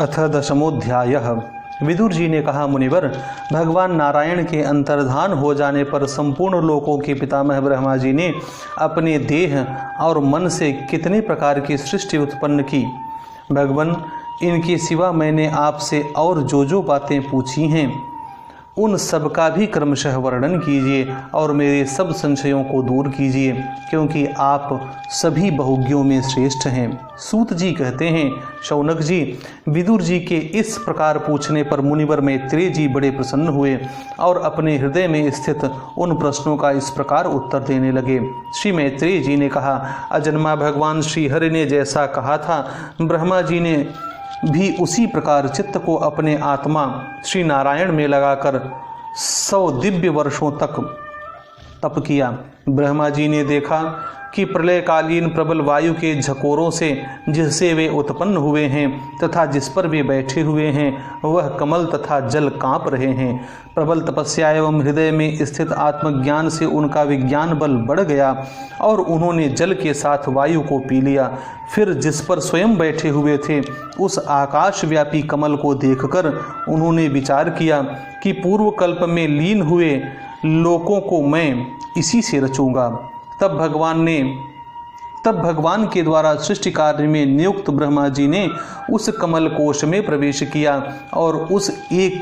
अथ दशमोध्यायः। विदुर जी ने कहा, मुनिवर, भगवान नारायण के अंतर्धान हो जाने पर संपूर्ण लोकों के पितामह ब्रह्मा जी ने अपने देह और मन से कितने प्रकार की सृष्टि उत्पन्न की। भगवान, इनके सिवा मैंने आपसे और जो बातें पूछी हैं उन सब का भी क्रमशः वर्णन कीजिए और मेरे सब संशयों को दूर कीजिए, क्योंकि आप सभी बहुज्ञों में श्रेष्ठ हैं। सूत जी कहते हैं, शौनक जी, विदुर जी के इस प्रकार पूछने पर मुनिवर मैत्रेय जी बड़े प्रसन्न हुए और अपने हृदय में स्थित उन प्रश्नों का इस प्रकार उत्तर देने लगे। श्री मैत्रेय जी ने कहा, अजन्मा भगवान श्री हरि ने जैसा कहा था, ब्रह्मा जी ने भी उसी प्रकार चित्त को अपने आत्मा श्री नारायण में लगाकर 100 दिव्य वर्षों तक तप किया। ब्रह्मा जी ने देखा कि प्रलयकालीन प्रबल वायु के झकोरों से जिससे वे उत्पन्न हुए हैं तथा जिस पर वे बैठे हुए हैं वह कमल तथा जल कांप रहे हैं। प्रबल तपस्या एवं हृदय में स्थित आत्मज्ञान से उनका विज्ञान बल बढ़ गया और उन्होंने जल के साथ वायु को पी लिया। फिर जिस पर स्वयं बैठे हुए थे उस आकाशव्यापी कमल को देखकर उन्होंने विचार किया कि पूर्व कल्प में लीन हुए लोकों को मैं इसी से रचूंगा। तब भगवान के द्वारा सृष्टि कार्य में नियुक्त ब्रह्मा जी ने उस कमल कोश में प्रवेश किया और उस एक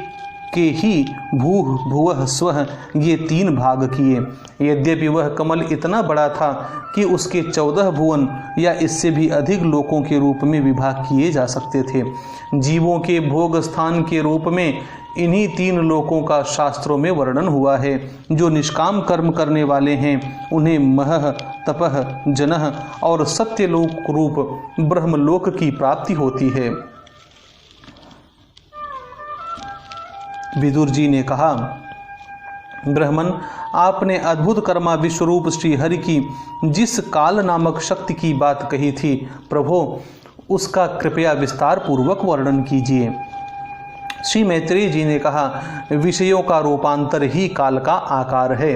के ही भूः भुवः स्वः ये 3 भाग किए। यद्यपि वह कमल इतना बड़ा था कि उसके 14 भुवन या इससे भी अधिक लोकों के रूप में विभाग किए जा सकते थे। जीवों के भोग स्थान के रूप में इन्हीं 3 लोकों का शास्त्रों में वर्णन हुआ है। जो निष्काम कर्म करने वाले हैं उन्हें महः तपः जनः और सत्यलोक रूप ब्रह्मलोक की प्राप्ति होती है। विदुर जी ने कहा, ब्रह्मन, आपने अद्भुत कर्मा विश्वरूप श्री हरि की जिस काल नामक शक्ति की बात कही थी, प्रभो उसका कृपया विस्तार पूर्वक वर्णन कीजिए। श्री मैत्रेय जी ने कहा, विषयों का रूपांतर ही काल का आकार है।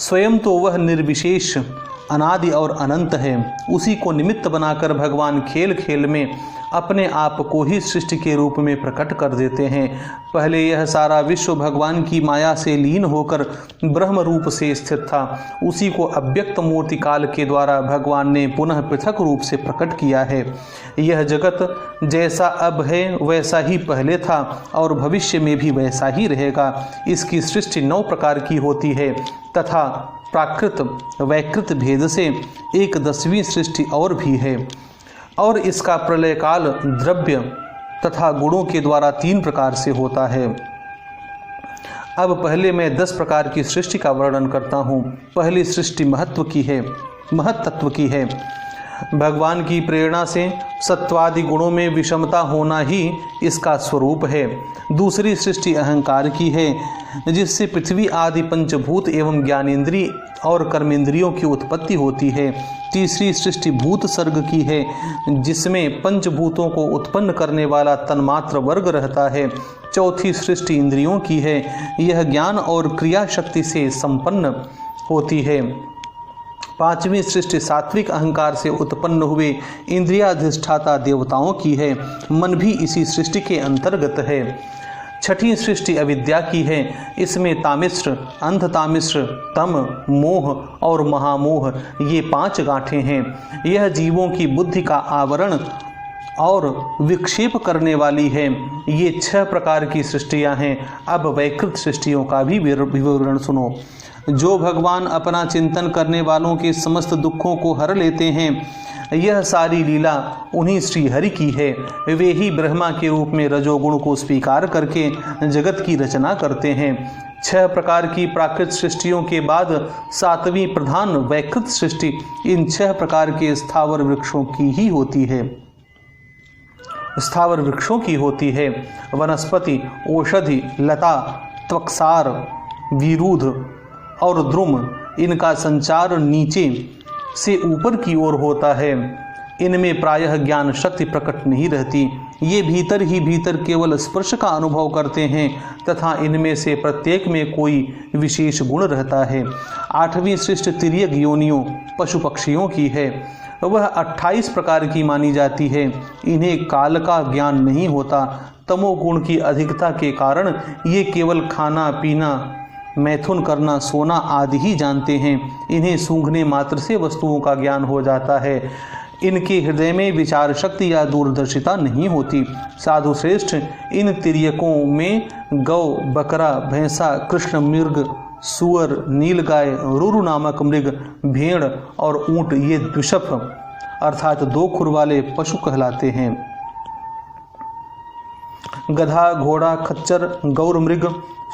स्वयं तो वह निर्विशेष अनादि और अनंत है। उसी को निमित्त बनाकर भगवान खेल खेल में अपने आप को ही सृष्टि के रूप में प्रकट कर देते हैं। पहले यह सारा विश्व भगवान की माया से लीन होकर ब्रह्म रूप से स्थित था। उसी को अव्यक्त मूर्ति काल के द्वारा भगवान ने पुनः पृथक रूप से प्रकट किया है। यह जगत जैसा अब है वैसा ही पहले था और भविष्य में भी वैसा ही रहेगा। इसकी सृष्टि 9 प्रकार की होती है तथा प्राकृत वैकृत भेद से एक 10वीं सृष्टि और भी है, और इसका प्रलय काल द्रव्य तथा गुणों के द्वारा 3 प्रकार से होता है। अब पहले मैं 10 प्रकार की सृष्टि का वर्णन करता हूँ। पहली सृष्टि महत्तत्व की है। भगवान की प्रेरणा से सत्वादि गुणों में विषमता होना ही इसका स्वरूप है। दूसरी सृष्टि अहंकार की है, जिससे पृथ्वी आदि पंचभूत एवं ज्ञानेंद्रिय और कर्मेंद्रियों की उत्पत्ति होती है। तीसरी सृष्टि भूत सर्ग की है, जिसमें पंचभूतों को उत्पन्न करने वाला तन्मात्र वर्ग रहता है। चौथी सृष्टि इंद्रियों की है, यह ज्ञान और क्रिया शक्ति से संपन्न होती है। 5वीं सृष्टि सात्विक अहंकार से उत्पन्न हुए इंद्रियाधिष्ठाता देवताओं की है। मन भी इसी सृष्टि के अंतर्गत है। 6ठी सृष्टि अविद्या की है। इसमें तामिश्र, अंधतामिश्र, तम, मोह और महामोह ये 5 गांठें हैं। यह जीवों की बुद्धि का आवरण और विक्षेप करने वाली है। ये 6 प्रकार की सृष्टियां हैं। अब वैकृत सृष्टियों का भी विवरण सुनो। जो भगवान अपना चिंतन करने वालों के समस्त दुखों को हर लेते हैं, यह सारी लीला उन्हीं श्री हरि की है। वे ही ब्रह्मा के रूप में रजोगुण को स्वीकार करके जगत की रचना करते हैं। 6 प्रकार की प्राकृत सृष्टियों के बाद 7वीं प्रधान वैकृत सृष्टि इन 6 प्रकार के स्थावर वृक्षों की ही होती है। स्थावर वृक्षों की होती है। वनस्पति, औषधि, लता, त्वक्सार, विरूध और द्रुम, इनका संचार नीचे से ऊपर की ओर होता है। इनमें प्रायः ज्ञान शक्ति प्रकट नहीं रहती। ये भीतर ही भीतर केवल स्पर्श का अनुभव करते हैं तथा इनमें से प्रत्येक में कोई विशेष गुण रहता है। 8वीं सृष्टि तिर्यक योनियों पशु पक्षियों की है। वह 28 प्रकार की मानी जाती है। इन्हें काल का ज्ञान नहीं होता। तमोगुण की अधिकता के कारण ये केवल खाना पीना, मैथुन करना, सोना आदि ही जानते हैं। इन्हें सूंघने मात्र से वस्तुओं का ज्ञान हो जाता है। इनके हृदय में विचार शक्ति या दूरदर्शिता नहीं होती। साधु श्रेष्ठ, इन तिर्यकों में गौ, बकरा, भैंसा, कृष्ण मृग, सुअर, नीलगाय, रुरु नामक मृग, भेड़ और ऊंट ये द्विषभ अर्थात 2 खुर वाले पशु कहलाते हैं। गधा, घोड़ा, खच्चर, गौर मृग,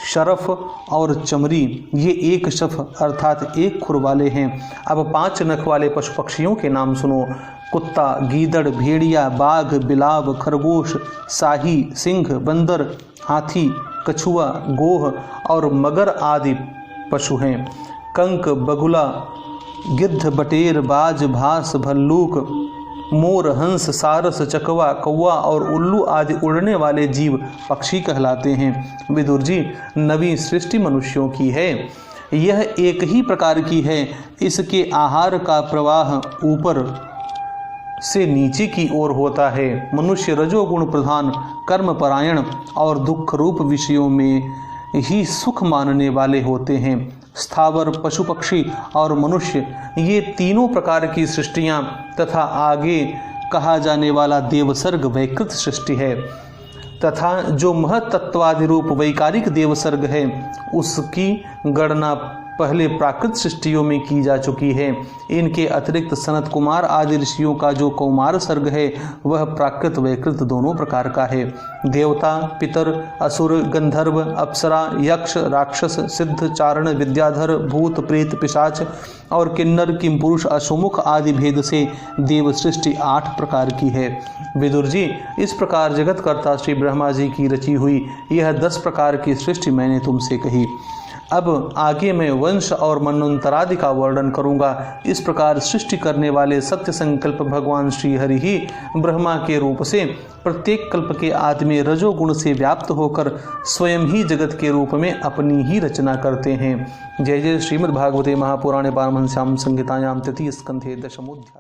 शरफ और चमरी ये 1 शफ अर्थात 1 खुर वाले हैं। अब 5 नख वाले पशु पक्षियों के नाम सुनो। कुत्ता, गीदड़, भेड़िया, बाघ, बिलाव, खरगोश, शाही, सिंह, बंदर, हाथी, कछुआ, गोह और मगर आदि पशु हैं। कंक, बगुला, गिद्ध, बटेर, बाज, भास, भल्लूक, मोर, हंस, सारस, चकवा, कौवा और उल्लू आदि उड़ने वाले जीव पक्षी कहलाते हैं। विदुर जी, नवी सृष्टि मनुष्यों की है। यह एक ही प्रकार की है। इसके आहार का प्रवाह ऊपर से नीचे की ओर होता है। मनुष्य रजोगुण प्रधान, कर्म परायण और दुख रूप विषयों में ही सुख मानने वाले होते हैं। स्थावर, पशु पक्षी और मनुष्य ये तीनों प्रकार की सृष्टियां तथा आगे कहा जाने वाला देवसर्ग वैकृत सृष्टि है तथा जो महतत्वादि रूप वैकारिक देवसर्ग है उसकी गणना पहले प्राकृत सृष्टियों में की जा चुकी है। इनके अतिरिक्त सनत कुमार आदि ऋषियों का जो कौमार सर्ग है वह प्राकृत वैकृत दोनों प्रकार का है। देवता, पितर, असुर, गंधर्व, अप्सरा, यक्ष, राक्षस, सिद्ध, चारण, विद्याधर, भूत, प्रेत, पिशाच और किन्नर, किमपुरुष, अशुमुख आदि भेद से देव सृष्टि 8 प्रकार की है। विदुर जी, इस प्रकार जगतकर्ता श्री ब्रह्मा जी की रची हुई यह 10 प्रकार की सृष्टि मैंने तुमसे कही। अब आगे मैं वंश और मनवंतरादि का वर्णन करूंगा। इस प्रकार सृष्टि करने वाले सत्य संकल्प भगवान श्री हरि ही ब्रह्मा के रूप से प्रत्येक कल्प के आदि में रजोगुण से व्याप्त होकर स्वयं ही जगत के रूप में अपनी ही रचना करते हैं। जय जय श्रीमद्भागवते महापुराणे पारमहंस्याम संहितायां तृतीय स्कंधे 10वां अध्याय।